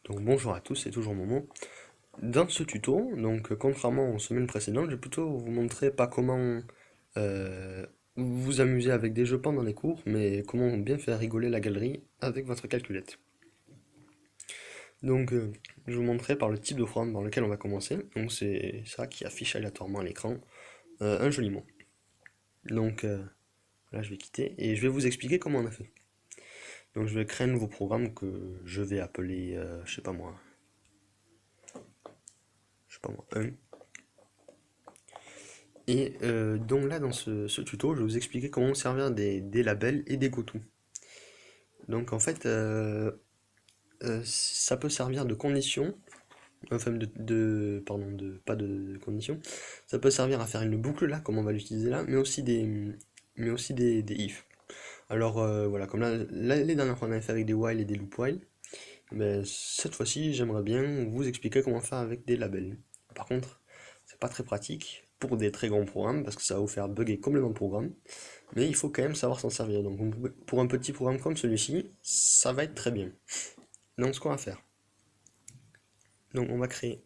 Donc bonjour à tous, c'est toujours Momo. Dans ce tuto, contrairement aux semaines précédentes, je vais plutôt vous montrer pas comment vous amuser avec des jeux pendant les cours, mais comment bien faire rigoler la galerie avec votre calculette. Donc je vous montrerai par le type de programme dans lequel on va commencer. Donc c'est ça qui affiche aléatoirement à l'écran un joli mot. Donc là je vais quitter et je vais vous expliquer comment on a fait. Donc je vais créer un nouveau programme que je vais appeler, je sais pas moi, 1. Et donc là, dans ce tuto, je vais vous expliquer comment servir des labels et des goto. Donc en fait, ça peut servir de condition, enfin pardon, pas de condition, ça peut servir à faire une boucle là, comme on va l'utiliser là, mais aussi des if. Alors voilà, comme les dernières fois on avait fait avec des while et des loop while, mais cette fois-ci j'aimerais bien vous expliquer comment faire avec des labels. Par contre, c'est pas très pratique pour des très grands programmes parce que ça va vous faire bugger complètement le programme. Mais il faut quand même savoir s'en servir. Donc pour un petit programme comme celui-ci, ça va être très bien. Donc ce qu'on va faire, donc on va créer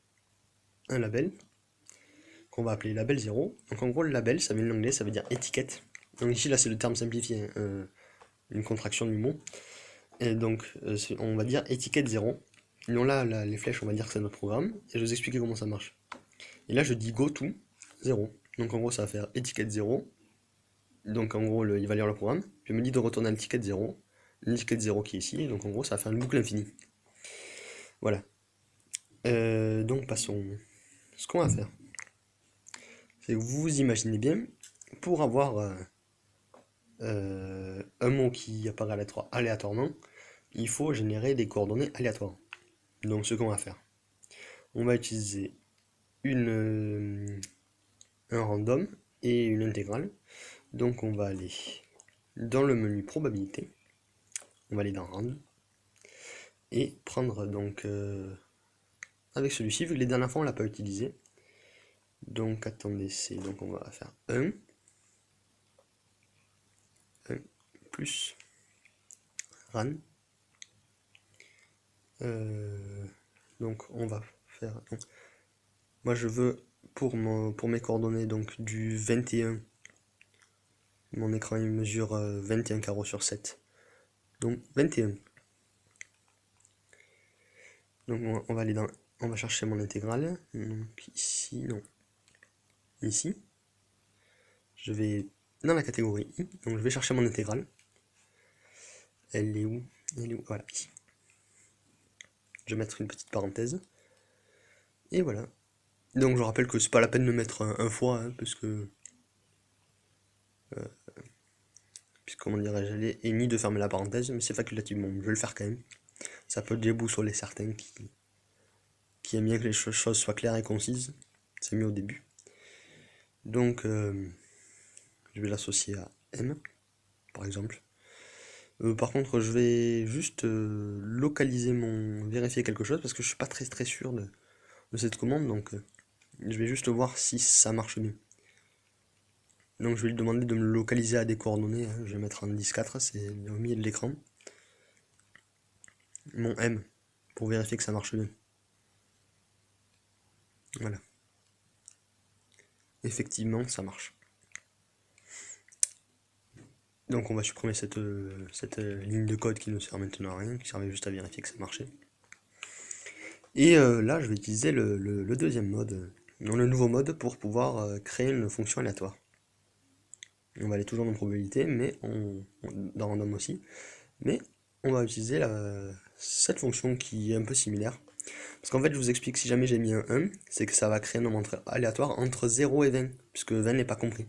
un label qu'on va appeler label 0. Donc en gros le label, ça vient de l'anglais, ça veut dire étiquette. Donc ici là c'est le terme simplifié, une contraction du mot. Et donc on va dire étiquette 0. Donc là, les flèches, on va dire que c'est notre programme. Et je vais vous expliquer comment ça marche. Et là je dis go to 0. Donc en gros ça va faire étiquette 0. Donc en gros il va lire le programme. Puis il me dit de retourner à l'étiquette 0. L'étiquette 0 qui est ici. Donc en gros ça va faire une boucle infinie. Voilà. Donc passons. Ce qu'on va faire, c'est que vous vous imaginez bien, pour avoir un mot qui apparaît aléatoirement, il faut générer des coordonnées aléatoires. Donc ce qu'on va faire, on va utiliser un random et une intégrale. Donc on va aller dans le menu probabilité, on va aller dans rand, et prendre donc avec celui-ci, vu que les dernières fois on l'a pas utilisé. Donc attendez, donc on va faire 1 plus ran. Donc on va faire. Donc, moi je veux pour mes coordonnées donc du 21. Mon écran il mesure 21 carreaux sur 7. Donc 21. Donc on va aller dans. On va chercher mon intégrale. Donc ici, non. Ici. Je vais dans la catégorie I. Donc je vais chercher mon intégrale. Elle est où? Elle est où? Voilà, ici. Je vais mettre une petite parenthèse. Et voilà. Donc je rappelle que c'est pas la peine de mettre un fois, hein, parce que comment dirais-je, et ni de fermer la parenthèse, mais c'est facultatif, bon, je vais le faire quand même. Ça peut déboussoler certains qui aiment bien que les choses soient claires et concises, c'est mieux au début. Donc, je vais l'associer à M, par exemple. Par contre, je vais juste vérifier quelque chose, parce que je suis pas très sûr de cette commande, donc je vais juste voir si ça marche bien. Donc je vais lui demander de me localiser à des coordonnées, hein. Je vais mettre en 10.4, c'est au milieu de l'écran. Mon M, pour vérifier que ça marche bien. Voilà. Effectivement, ça marche. Donc on va supprimer cette ligne de code qui ne sert maintenant à rien, qui servait juste à vérifier que ça marchait. Et là, je vais utiliser le deuxième mode, non, le nouveau mode pour pouvoir créer une fonction aléatoire. On va aller toujours dans probabilité, mais dans random aussi, mais on va utiliser cette fonction qui est un peu similaire. Parce qu'en fait, je vous explique, si jamais j'ai mis un 1, c'est que ça va créer un nombre aléatoire entre 0 et 20, puisque 20 n'est pas compris.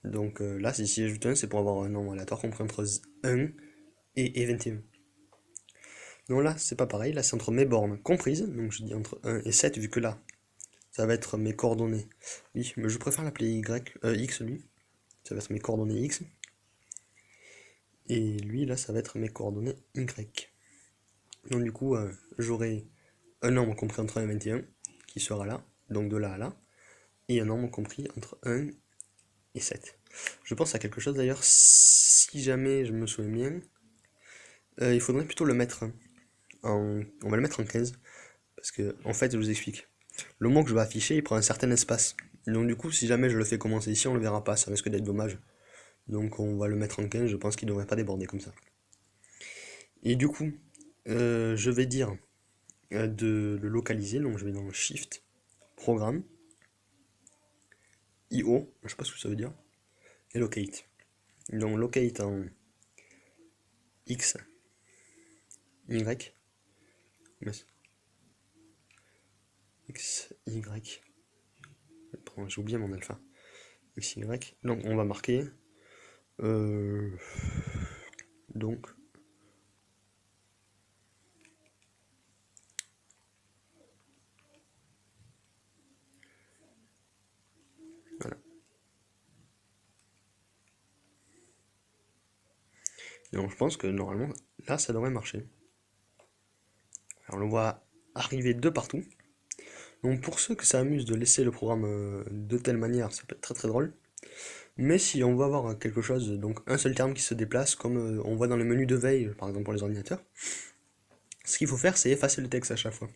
Donc là, si j'ajoute 1, c'est pour avoir un nombre aléatoire compris entre 1 et 21. Donc là, c'est pas pareil, là c'est entre mes bornes comprises, donc je dis entre 1 et 7, vu que là, ça va être mes coordonnées. Oui, mais je préfère l'appeler X, lui. Ça va être mes coordonnées X. Et lui, là, ça va être mes coordonnées Y. Donc du coup, j'aurai un nombre compris entre 1 et 21, qui sera là, donc de là à là, et un nombre compris entre 1 et 7. Je pense à quelque chose d'ailleurs, si jamais je me souviens bien, il faudrait plutôt le mettre on va le mettre en 15, parce que en fait je vous explique. Le mot que je vais afficher il prend un certain espace. Donc du coup si jamais je le fais commencer ici on le verra pas, ça risque d'être dommage. Donc on va le mettre en 15, je pense qu'il devrait pas déborder comme ça. Et du coup, je vais dire de le localiser, donc je vais dans Shift, Programme, IO, je sais pas ce que ça veut dire, et Locate. Donc Locate en X, Y, X, Y, pardon, j'ai oublié mon alpha, X, Y, donc on va marquer, euh, donc, voilà. Donc je pense que normalement, là ça devrait marcher. Alors on le voit arriver de partout. Donc pour ceux que ça amuse de laisser le programme de telle manière, ça peut être très très drôle. Mais si on veut avoir quelque chose, donc un seul terme qui se déplace, comme on voit dans le menu de veille, par exemple pour les ordinateurs, ce qu'il faut faire, c'est effacer le texte à chaque fois.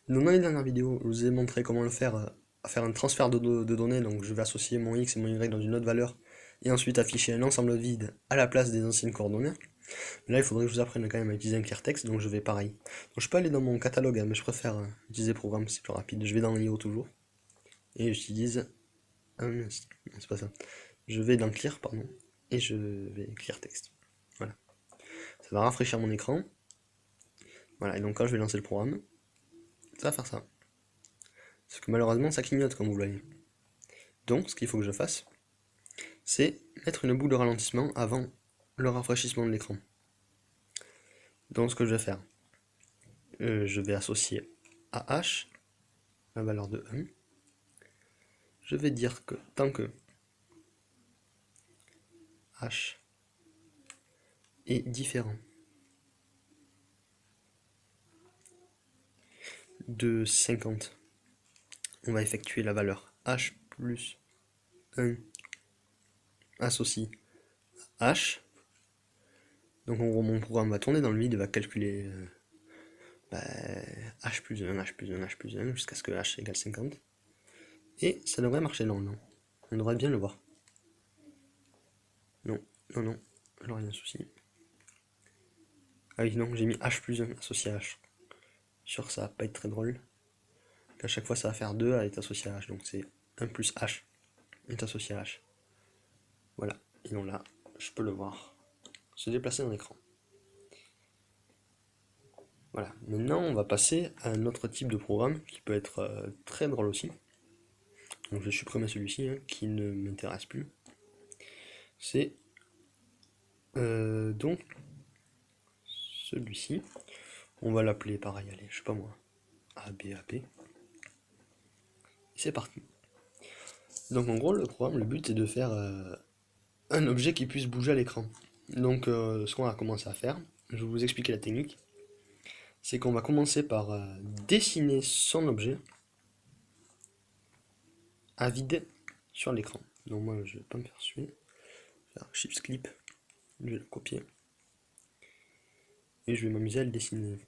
Donc dans les dernières vidéos, je vous ai montré comment le faire, faire un transfert de données, donc je vais associer mon X et mon Y dans une autre valeur, et ensuite afficher un ensemble vide à la place des anciennes coordonnées. Là, il faudrait que je vous apprenne quand même à utiliser un clear text, donc je vais pareil. Donc je peux aller dans mon catalogue, hein, mais je préfère utiliser programme, c'est plus rapide. Je vais dans l'IO toujours, et j'utilise... c'est pas ça. Je vais dans clear, pardon, et je vais clear text. Voilà. Ça va rafraîchir mon écran. Voilà, et donc quand je vais lancer le programme, ça va faire ça. Sauf que malheureusement, ça clignote comme vous le voyez. Donc, ce qu'il faut que je fasse, c'est mettre une boucle de ralentissement avant le rafraîchissement de l'écran. Donc, ce que je vais faire, je vais associer à h la valeur de 1. Je vais dire que tant que h est différent de 50, on va effectuer la valeur h plus 1 associé à h. Donc en gros, mon programme va tourner dans le vide et va calculer h plus 1, h plus 1, h plus 1, jusqu'à ce que h égale 50. Et ça devrait marcher normalement. On devrait bien le voir. Non, non, non, alors il y a un souci. Ah oui, non, j'ai mis h plus 1 associé à h. Sûr que ça va pas être très drôle. Qu'à chaque fois ça va faire 2 à être associé à h. Donc c'est 1 plus h est associé à h. Voilà, et donc là, je peux le voir se déplacer dans l'écran. Voilà, maintenant on va passer à un autre type de programme qui peut être très drôle aussi. Donc je vais supprimer celui-ci qui ne m'intéresse plus. C'est donc celui-ci. On va l'appeler pareil, allez, je sais pas moi, ABAP. C'est parti. Donc en gros, le programme, le but est de faire un objet qui puisse bouger à l'écran. Donc ce qu'on va commencer à faire, je vais vous expliquer la technique, c'est qu'on va commencer par dessiner son objet à vide sur l'écran. Donc moi je vais pas me faire suer, je vais faire Shift Clip, je vais le copier, et je vais m'amuser à le dessiner.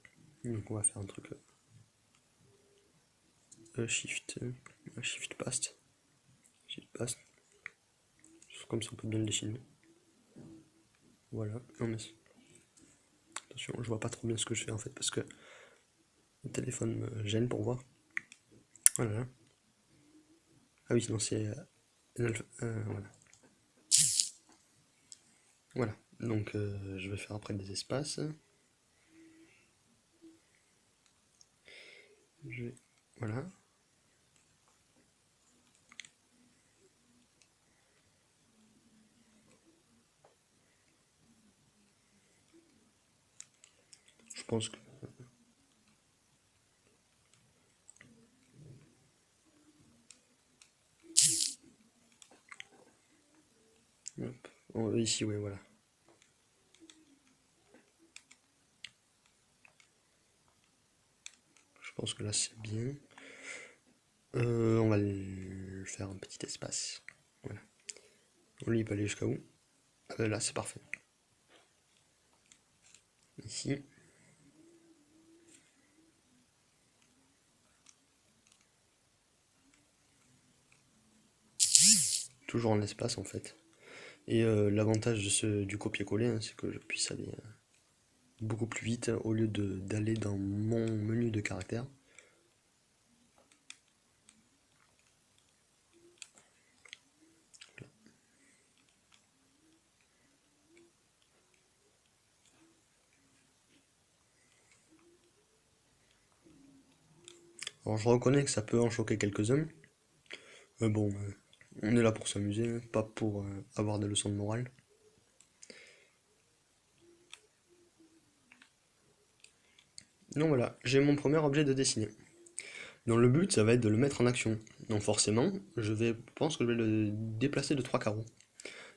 Donc on va faire un truc Shift Paste, Shift Paste, comme ça on peut bien le dessiner. Voilà, non mais attention, je vois pas trop bien ce que je fais en fait parce que le téléphone me gêne pour voir. Voilà. Ah oui, sinon c'est voilà. Voilà. Donc je vais faire après des espaces. Voilà. Je pense que hop. Ici, ouais, voilà. Je pense que là c'est bien. On va le faire un petit espace. Voilà. Lui il peut aller jusqu'à où? Là c'est parfait. Ici. toujours en l'espace en fait. Et l'avantage du copier-coller, hein, c'est que je puisse aller beaucoup plus vite au lieu d'aller dans mon menu de caractères. Alors je reconnais que ça peut en choquer quelques-uns, mais bon, on est là pour s'amuser, hein, pas pour avoir des leçons de morale. Donc voilà, j'ai mon premier objet de dessiner. Donc le but, ça va être de le mettre en action. Donc forcément, pense que je vais le déplacer de 3 carreaux.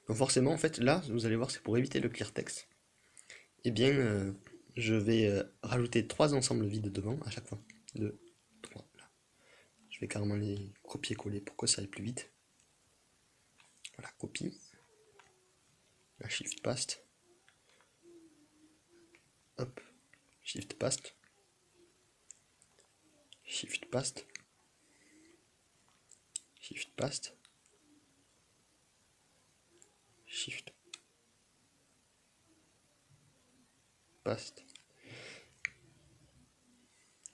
Donc forcément, en fait, là, vous allez voir, c'est pour éviter le clear text. Eh bien, je vais rajouter 3 ensembles vides devant à chaque fois. 2, 3, là. Je vais carrément les copier-coller pour que ça aille plus vite. Voilà, copie. La shift paste. Hop, shift paste. Shift paste. Shift paste. Shift paste.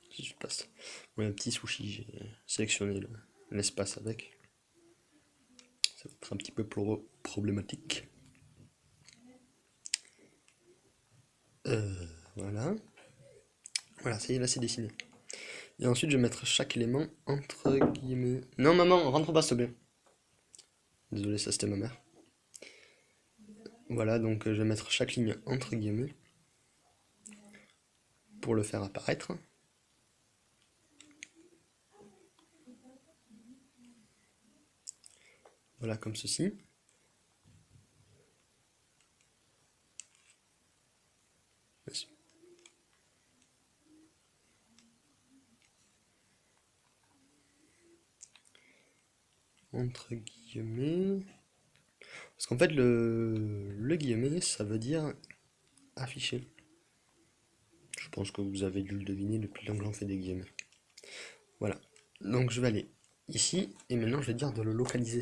Shift paste. Bon, un petit sushi, j'ai sélectionné l'espace avec. Ça va être un petit peu problématique. Voilà. Voilà, ça y est, là c'est dessiné. Et ensuite, je vais mettre chaque élément entre guillemets. Non, maman, rentre pas, s'il te plaît. Désolé, ça c'était ma mère. Voilà, donc je vais mettre chaque ligne entre guillemets pour le faire apparaître. Voilà, comme ceci. Entre guillemets. Parce qu'en fait, le guillemet, ça veut dire afficher. Je pense que vous avez dû le deviner depuis longtemps fait des guillemets. Voilà. Donc je vais aller ici, et maintenant je vais dire de le localiser,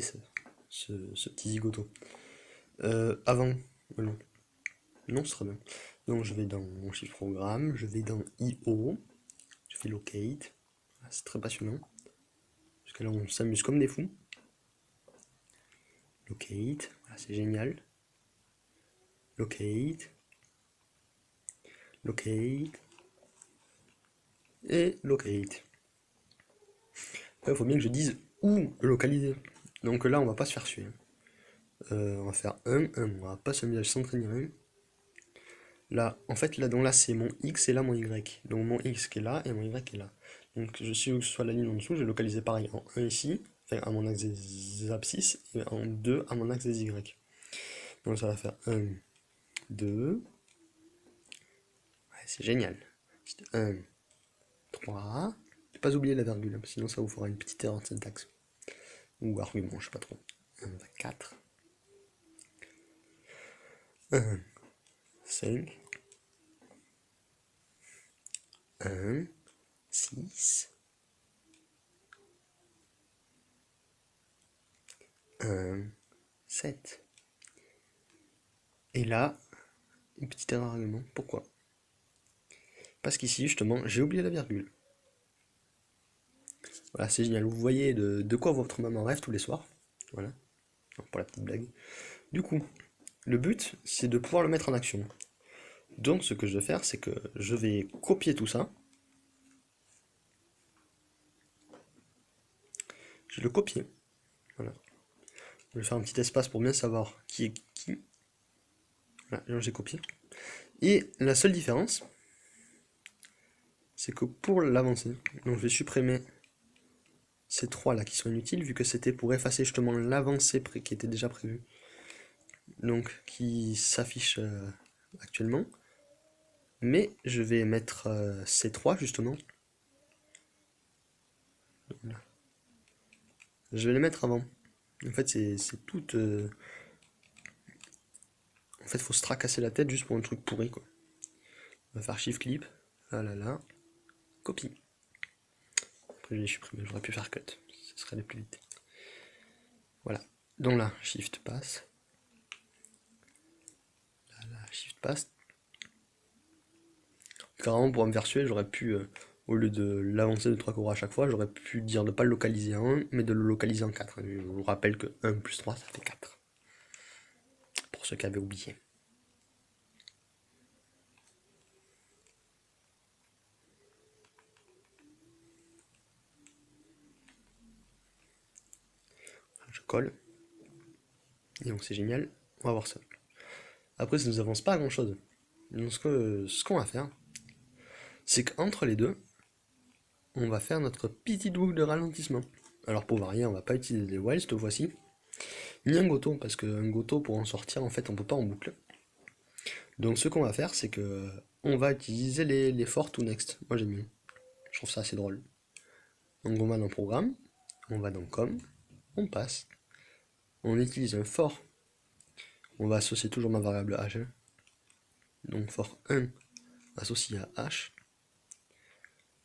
ce petit zigoto. Avant, non. Non, ce sera bien. Donc je vais dans mon chiffre programme, je vais dans IO, je fais locate. C'est très passionnant. Parce que là on s'amuse comme des fous. Locate, voilà, c'est génial. Locate. Locate. Et locate. Il faut bien que je dise où localiser. Donc là on va pas se faire suer. On va faire 1, on va pas s'amuser à s'entraîner un. Là, en fait, là, donc là, c'est mon X et là, mon Y. Donc mon X qui est là et mon Y qui est là. Donc je suis où que ce soit la ligne en dessous, je vais localiser pareil en 1 ici, enfin à mon axe des abscisses, et en 2 à mon axe des Y. Donc ça va faire 1, 2. Ouais, c'est génial. 1, 3. Ne pas oublier la virgule, sinon ça vous fera une petite erreur de syntaxe. Ou argument, je sais pas trop. 1, 4. 1, 5. 1, 6. 1, 7. Et là, une petite erreur argument. Pourquoi? Parce qu'ici, justement, j'ai oublié la virgule. Voilà, c'est génial. Vous voyez de quoi votre maman rêve tous les soirs. Voilà, pour la petite blague. Du coup, le but, c'est de pouvoir le mettre en action. Donc, ce que je vais faire, c'est que je vais copier tout ça. Je vais le copier. Voilà. Je vais faire un petit espace pour bien savoir qui est qui. Voilà, j'ai copié. Et la seule différence, c'est que pour l'avancer, donc je vais supprimer ces trois là qui sont inutiles, vu que c'était pour effacer justement l'avancée qui était déjà prévue. Donc qui s'affiche actuellement. Mais je vais mettre ces trois justement. Voilà. Je vais les mettre avant. En fait, c'est tout. En fait, faut se tracasser la tête juste pour un truc pourri, quoi. On va faire shift clip. Là. Copie. Après, je vais supprimer. J'aurais pu faire cut. Ce serait aller plus vite. Voilà. Donc là, shift passe. Là, shift passe. Carrément, pour me faire suer, j'aurais pu, au lieu de l'avancer de 3 corps à chaque fois, j'aurais pu dire de pas le localiser en 1, mais de le localiser en 4. Je vous rappelle que 1 plus 3, ça fait 4. Pour ceux qui avaient oublié. Je colle. Et donc c'est génial. On va voir ça. Après, ça ne nous avance pas à grand chose. Donc ce qu'on va faire, c'est qu'entre les deux, on va faire notre petite boucle de ralentissement. Alors pour varier, on va pas utiliser les while cette fois-ci, ni un goto, parce qu'un goto pour en sortir, en fait, on peut pas en boucle. Donc ce qu'on va faire, c'est que on va utiliser les for to next. Moi j'aime bien. Je trouve ça assez drôle. Donc on va dans programme, on va dans com, on passe, on utilise un for. On va associer toujours ma variable h. Donc for 1 associé à h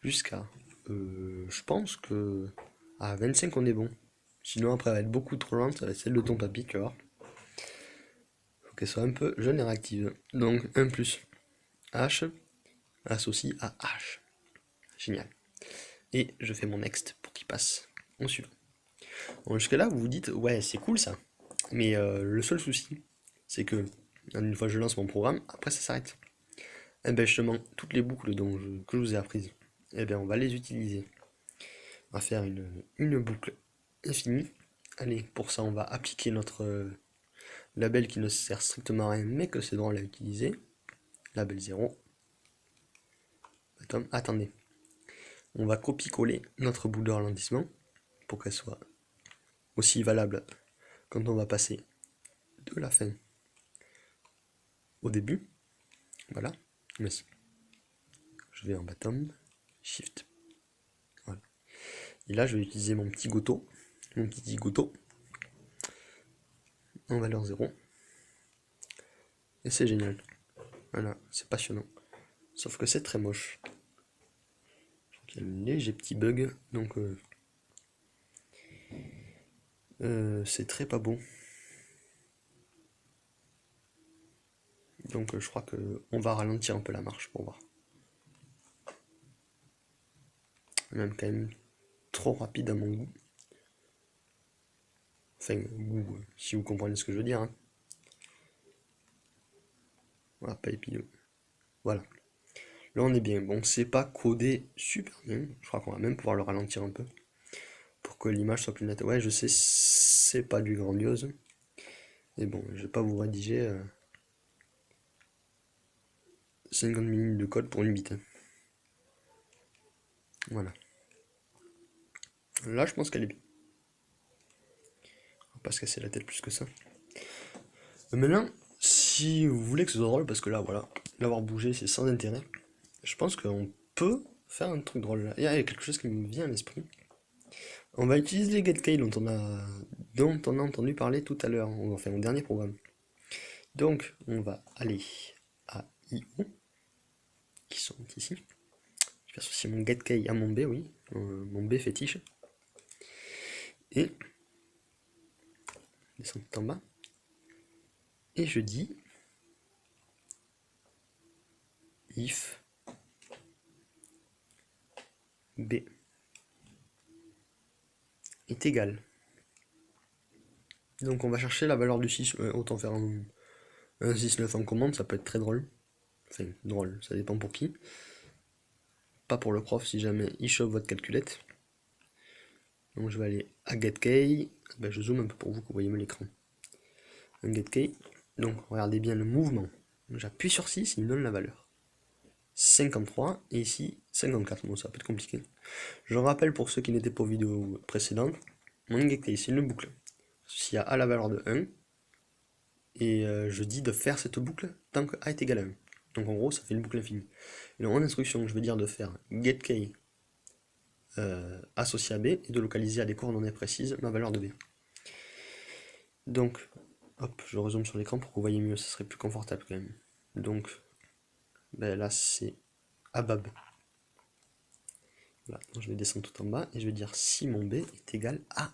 jusqu'à je pense que à 25 on est bon. Sinon après elle va être beaucoup trop lente, ça va être celle de ton papy, tu vois. Faut qu'elle soit un peu jeune et réactive. Donc 1 plus h associé à h. Génial. Et je fais mon next pour qu'il passe en suivant. Bon, jusque là vous vous dites ouais c'est cool ça. Mais le seul souci c'est que une fois que je lance mon programme, après ça s'arrête. Et bien justement, toutes les boucles que je vous ai apprises, eh bien on va les utiliser. On va faire une boucle infinie. Allez, pour ça on va appliquer notre label qui ne sert strictement à rien, mais que c'est drôle à utiliser. Label 0. Attendez. On va copier-coller notre boucle de ralentissement pour qu'elle soit aussi valable quand on va passer de la fin au début. Voilà. Je vais en bottom, shift. Voilà. Et là je vais utiliser mon petit goto. Mon petit goto en valeur 0. Et c'est génial. Voilà, c'est passionnant. Sauf que c'est très moche. Il y a un léger petit bug, donc c'est très pas bon. Donc je crois que on va ralentir un peu la marche pour voir. Même quand même trop rapide à mon goût. Enfin, goût, si vous comprenez ce que je veux dire. Hein. Voilà, pas épineux. Voilà. Là on est bien. Bon, c'est pas codé super bien. Je crois qu'on va même pouvoir le ralentir un peu. Pour que l'image soit plus nette. Ouais, je sais, c'est pas du grandiose. Mais bon, je vais pas vous rédiger 50 minutes de code pour une bite. Voilà. Là, je pense qu'elle est bien. On va pas se casser la tête plus que ça. Maintenant, si vous voulez que ce soit drôle, parce que là, voilà, l'avoir bougé, c'est sans intérêt, je pense qu'on peut faire un truc drôle là. Il y a quelque chose qui me vient à l'esprit. On va utiliser les getkey dont on a entendu parler tout à l'heure, enfin au dernier programme. Donc, on va aller à IO, qui sont ici. Je vais associer mon getkey à mon B, oui, mon B fétiche. Et descendre tout en bas. Et je dis if B est égal. Donc on va chercher la valeur du 6, autant faire un 6-9 en commande, ça peut être très drôle. Enfin, drôle, ça dépend pour qui. Pas pour le prof si jamais il chope votre calculette. Donc je vais aller à getkey, ben, je zoome un peu pour vous que vous voyez mieux l'écran. Un getkey, donc regardez bien le mouvement. J'appuie sur 6, il me donne la valeur. 53, et ici 54, bon ça peut être compliqué. Je rappelle pour ceux qui n'étaient pas aux vidéos précédentes, mon getkey c'est une boucle. S'il y a A la valeur de 1, et je dis de faire cette boucle tant que A est égal à 1. Donc en gros ça fait une boucle infinie. Et donc en instruction je veux dire de faire getkey associé à B et de localiser à des coordonnées précises ma valeur de B. Donc, hop, je rezoome sur l'écran pour que vous voyez mieux, ça serait plus confortable quand même. Donc, ben là c'est ABAB. Voilà, donc je vais descendre tout en bas et je vais dire si mon B est égal à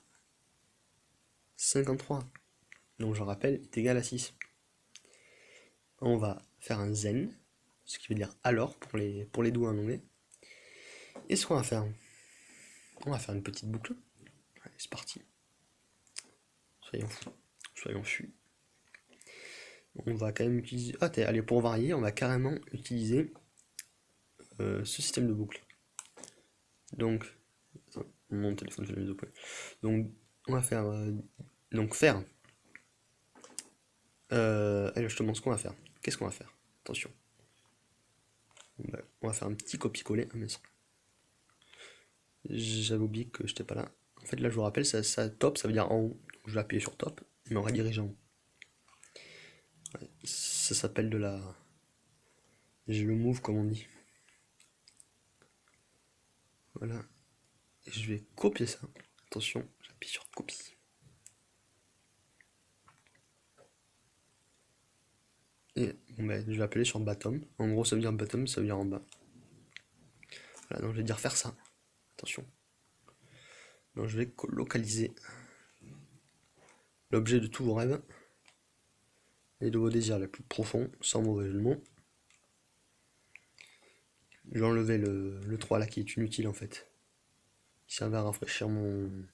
53, donc je rappelle, est égal à 6. On va faire un then, ce qui veut dire alors pour les doigts en anglais. Et ce qu'on va faire, on va faire une petite boucle. Allez, c'est parti. Soyons fous, soyons fus. On va quand même utiliser... Ah, allez, pour varier, on va carrément utiliser ce système de boucle. Donc, attends, mon téléphone fait le deux. Donc, on va faire... allez, je te montre ce qu'on va faire. Qu'est-ce qu'on va faire? Attention. On va faire un petit copier-coller. Ah, mais j'avais oublié que j'étais pas là. En fait, là, je vous rappelle, ça top, ça veut dire en haut. Donc, je vais appuyer sur top, mais on va diriger en haut. Ouais, ça s'appelle de la... J'ai le move, comme on dit. Voilà. Et je vais copier ça. Attention, j'appuie sur copie. Et bon, ben, je vais appeler sur bottom. En gros, ça veut dire bottom, ça veut dire en bas. Voilà, donc je vais dire faire ça. Attention. Donc je vais localiser l'objet de tous vos rêves et de vos désirs les plus profonds, sans mauvais jeu de mots. Je vais enlever le 3 là qui est inutile en fait. Qui servait à rafraîchir mon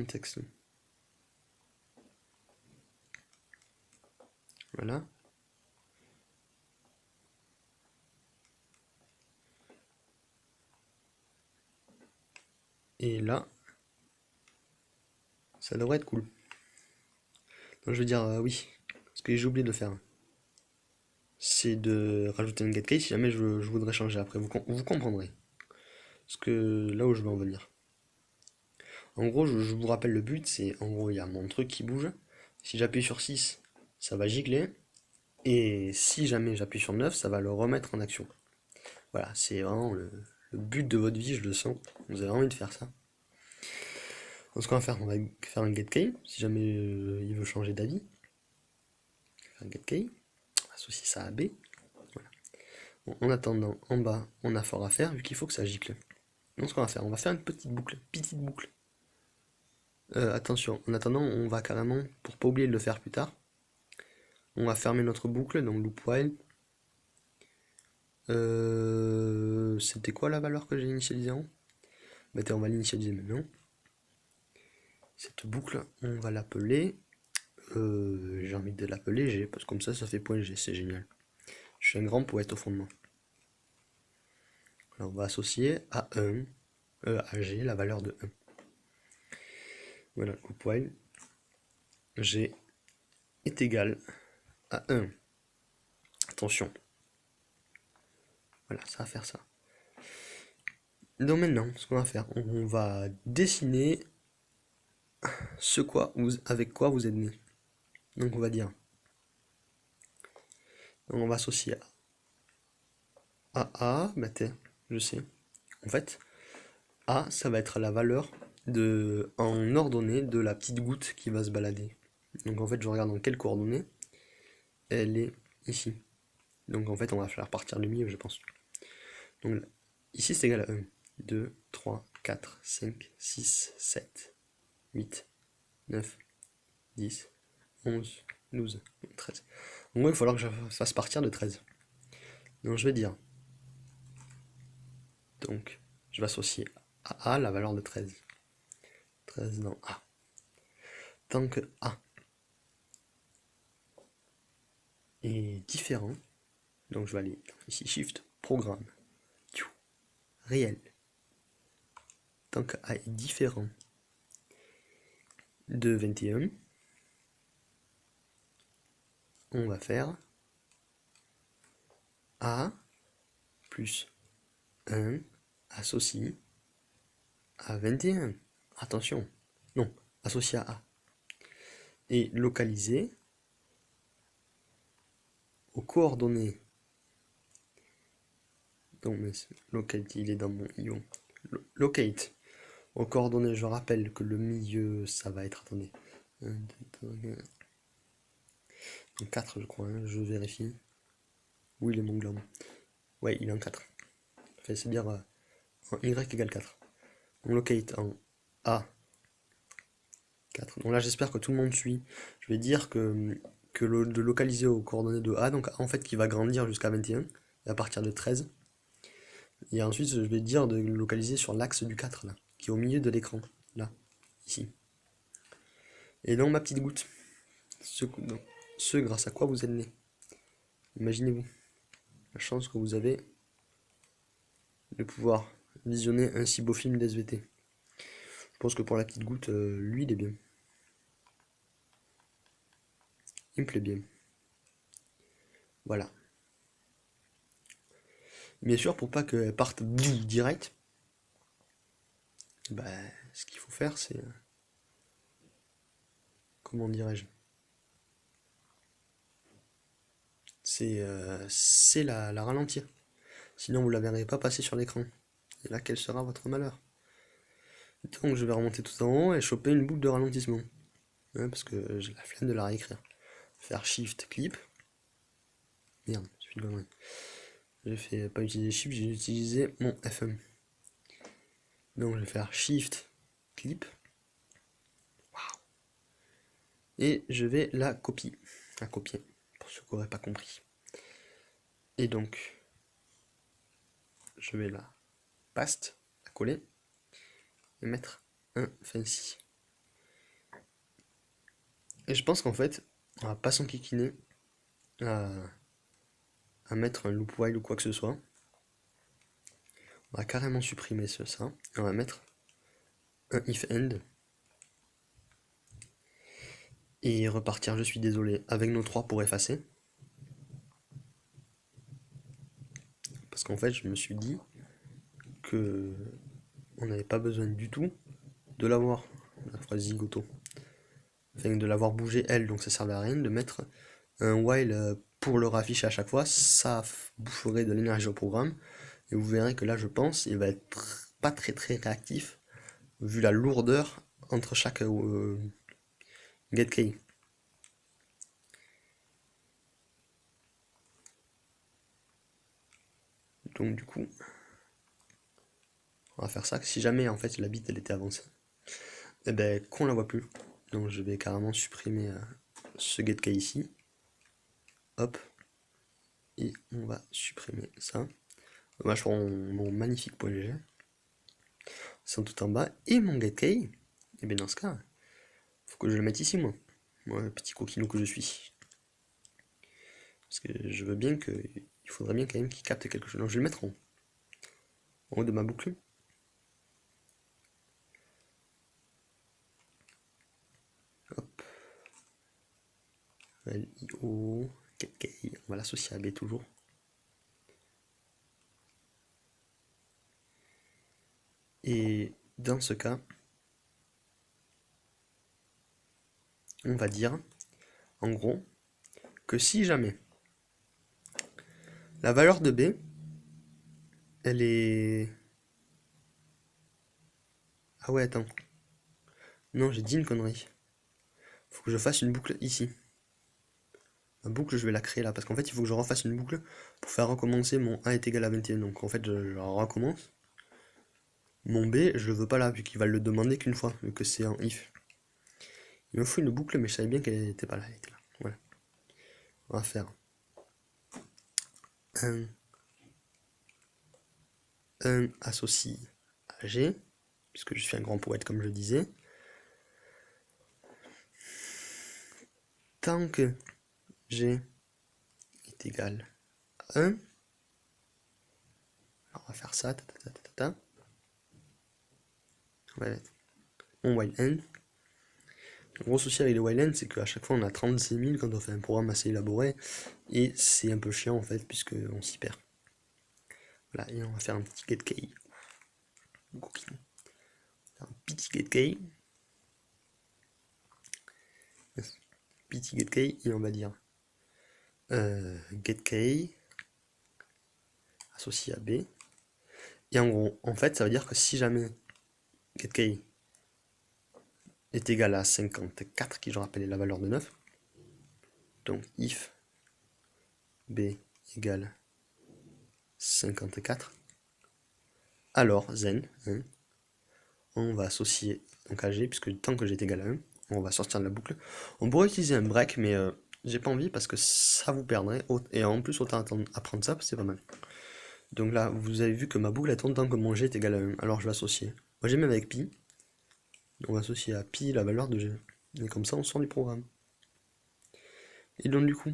texte. Voilà. Et là, ça devrait être cool. Donc je vais dire oui. Ce que j'ai oublié de faire, c'est de rajouter une getKey si jamais je voudrais changer après. Vous comprendrez. Parce que là où je veux en venir. En gros, je vous rappelle le but, c'est en gros il y a mon truc qui bouge. Si j'appuie sur 6, ça va gicler. Et si jamais j'appuie sur 9, ça va le remettre en action. Voilà, c'est vraiment le but de votre vie, je le sens. Vous avez envie de faire ça. Donc ce qu'on va faire, on va faire un getKey, si jamais il veut changer d'avis. Un getKey, on associe ça à B. Voilà. Bon, en attendant, en bas, on a fort à faire, vu qu'il faut que ça gicle. Donc ce qu'on va faire, on va faire une petite boucle, attention, en attendant, on va carrément, pour pas oublier de le faire plus tard, on va fermer notre boucle, donc loop while. C'était quoi la valeur que j'ai initialisée en? Bah, on va l'initialiser maintenant. Cette boucle, on va l'appeler, j'ai envie de l'appeler G, parce que comme ça fait point G, c'est génial. Je suis un grand poète au fond de moi. Alors on va associer à 1, à G, la valeur de 1. Voilà, loop while, G est égal à 1. Attention. Voilà, ça va faire ça. Donc maintenant, ce qu'on va faire, on va dessiner avec quoi vous êtes né. Donc on va dire, donc on va associer à A, bah je sais. En fait, A, ça va être la valeur en ordonnée de la petite goutte qui va se balader. Donc en fait, je regarde dans quelles coordonnées. Elle est ici. Donc en fait, on va faire partir du milieu, je pense. Donc là, ici, c'est égal à 1, 2, 3, 4, 5, 6, 7, 8, 9, 10, 11, 12, 13. Donc il va falloir que je fasse partir de 13. Donc je vais dire, donc je vais associer à A la valeur de 13. 13 dans A. Tant que A est différent, donc je vais aller ici, Shift, Programme, réel. Tant que A est différent de 21, on va faire A plus 1 associé à 21. Attention, non, associé à A. Et localisé aux coordonnées. Donc, locate, il est dans mon ion. Locate aux coordonnées, je rappelle que le milieu, ça va être, attendez, 1, 2, 3, 4 je crois, hein, je vérifie. Où il est mon glome? Ouais, il est en 4. C'est-à-dire en y égale 4. Donc locate en A 4. Donc là, j'espère que tout le monde suit. Je vais dire de localiser aux coordonnées de A, donc en fait, qui va grandir jusqu'à 21, et à partir de 13. Et ensuite, je vais dire de localiser sur l'axe du 4, là, qui est au milieu de l'écran, là, ici. Et donc, ma petite goutte, ce grâce à quoi vous êtes né. Imaginez-vous la chance que vous avez de pouvoir visionner un si beau film d'SVT. Je pense que pour la petite goutte, lui, il est bien. Il me plaît bien. Voilà. Bien sûr, pour pas qu'elle parte direct, bah, ce qu'il faut faire, c'est... comment dirais-je? C'est la ralentir. Sinon, vous ne la verrez pas passer sur l'écran. Et là, quel sera votre malheur? Donc, je vais remonter tout en haut et choper une boucle de ralentissement. Hein, parce que j'ai la flemme de la réécrire. Faire Shift, Clip. Merde, je suis une connerie. J'ai fait pas utiliser Shift, j'ai utilisé mon FM. Donc, je vais faire Shift, Clip. Et je vais la copier. La copier, pour ceux qui n'auraient pas compris. Et donc, je vais la paste, la coller, et mettre un fancy. Et je pense qu'en fait, on va pas s'enquiquiner à, à mettre un loop while ou quoi que ce soit. On va carrément supprimer ça. Et on va mettre un if end. Et repartir, je suis désolé, avec nos 3 pour effacer. Parce qu'en fait, je me suis dit que on n'avait pas besoin du tout de l'avoir, la phrase zigoto. Enfin, de l'avoir bougé elle, donc ça servait à rien. De mettre un while pour le rafficher à chaque fois, ça boufferait de l'énergie au programme. Et vous verrez que là, je pense, il va être pas très réactif, vu la lourdeur entre chaque get key. Donc du coup, on va faire ça. Si jamais en fait la bit elle était avancée, et ben qu'on la voit plus. Donc je vais carrément supprimer ce get key ici. Hop. Et on va supprimer ça. Moi je prends mon magnifique point G. C'est tout en bas. Et mon get key, et bien dans ce cas, faut que je le mette ici moi. Moi, le petit coquinou que je suis. Parce que je veux bien que. Il faudrait bien quand même qu'il capte quelque chose. Donc je vais le mettre en haut de ma boucle. Hop. LIO. On va l'associer à B toujours. Et dans ce cas, on va dire, en gros, que si jamais la valeur de B, elle est... Ah ouais, attends. Non, j'ai dit une connerie. Faut que je fasse une boucle ici. La boucle, je vais la créer là, parce qu'en fait, il faut que je refasse une boucle pour faire recommencer mon A est égal à 21. Donc en fait, je recommence. Mon B, je le veux pas là, vu qu'il va le demander qu'une fois, vu que c'est un if. Il me faut une boucle, mais je savais bien qu'elle n'était pas là, elle était là. Voilà. On va faire un associé à G, puisque je suis un grand poète comme je disais. Tant que G est égal à 1, alors on va faire ça, on va mettre mon while n. Le gros souci avec les while n, c'est qu'à chaque fois on a 36 000 quand on fait un programme assez élaboré, et c'est un peu chiant en fait, puisqu'on s'y perd. Voilà, et on va faire un petit get key. Un petit get key. Petit get key, et on va dire get key associé à B. Et en gros, en fait, ça veut dire que si jamais get key est égal à 54, qui je rappelle est la valeur de 9, donc if B égale 54, alors zen, hein, on va associer donc à G, puisque tant que G est égal à 1, on va sortir de la boucle. On pourrait utiliser un break, mais j'ai pas envie parce que ça vous perdrait. Et en plus, autant apprendre ça, c'est pas mal. Donc là, vous avez vu que ma boucle elle tourne tant que mon g est égal à 1. Alors je vais associer. Moi j'ai même avec pi. On va associer à pi la valeur de g. Et comme ça, on sort du programme. Et donc du coup,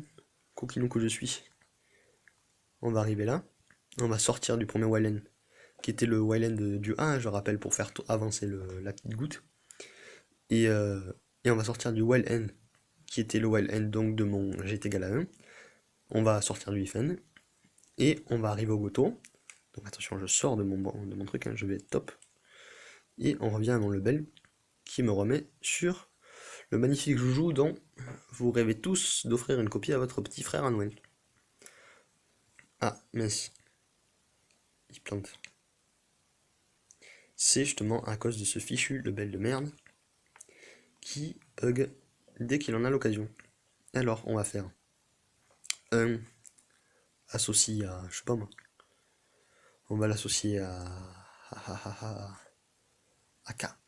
coquinou que je suis, on va arriver là. On va sortir du premier while qui était le while du 1, je rappelle, pour faire avancer la petite goutte. Et, euh, et on va sortir du while n, qui était le while n donc de mon g est égal à 1. On va sortir du if n. Et on va arriver au goto. Donc attention, je sors de mon truc, hein, je vais top. Et on revient à mon level, qui me remet sur le magnifique joujou dont vous rêvez tous d'offrir une copie à votre petit frère à Noël. Ah, mince. Il plante. C'est justement à cause de ce fichu level de merde qui bug dès qu'il en a l'occasion. Alors, on va faire un associé à, je sais pas moi, on va l'associer à K.